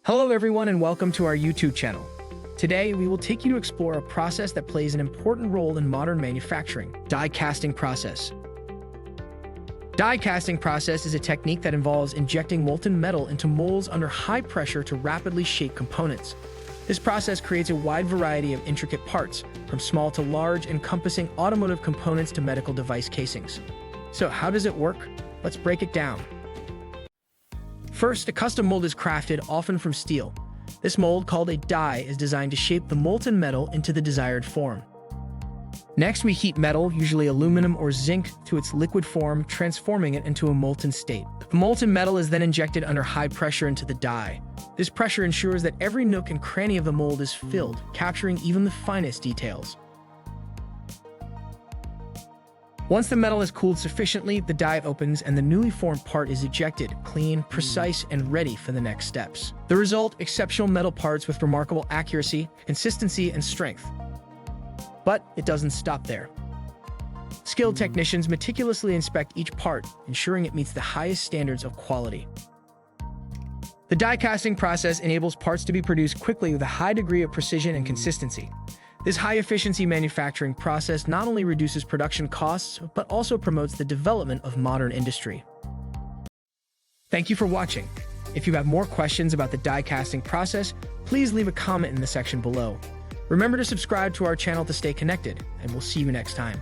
Hello everyone and welcome to our YouTube channel. Today, we will take you to explore a process that plays an important role in modern manufacturing, die casting process. Die casting process is a technique that involves injecting molten metal into molds under high pressure to rapidly shape components. This process creates a wide variety of intricate parts, from small to large, encompassing automotive components to medical device casings. So how does it work? Let's break it down. First, a custom mold is crafted, often from steel. This mold, called a die, is designed to shape the molten metal into the desired form. Next, we heat metal, usually aluminum or zinc, to its liquid form, transforming it into a molten state. The molten metal is then injected under high pressure into the die. This pressure ensures that every nook and cranny of the mold is filled, capturing even the finest details. Once the metal has cooled sufficiently, the die opens and the newly formed part is ejected, clean, precise, and ready for the next steps. The result, exceptional metal parts with remarkable accuracy, consistency, and strength. But it doesn't stop there. Skilled technicians meticulously inspect each part, ensuring it meets the highest standards of quality. The die casting process enables parts to be produced quickly with a high degree of precision and consistency. This high-efficiency manufacturing process not only reduces production costs, but also promotes the development of modern industry. Thank you for watching. If you have more questions about the die casting process, please leave a comment in the section below. Remember to subscribe to our channel to stay connected, and we'll see you next time.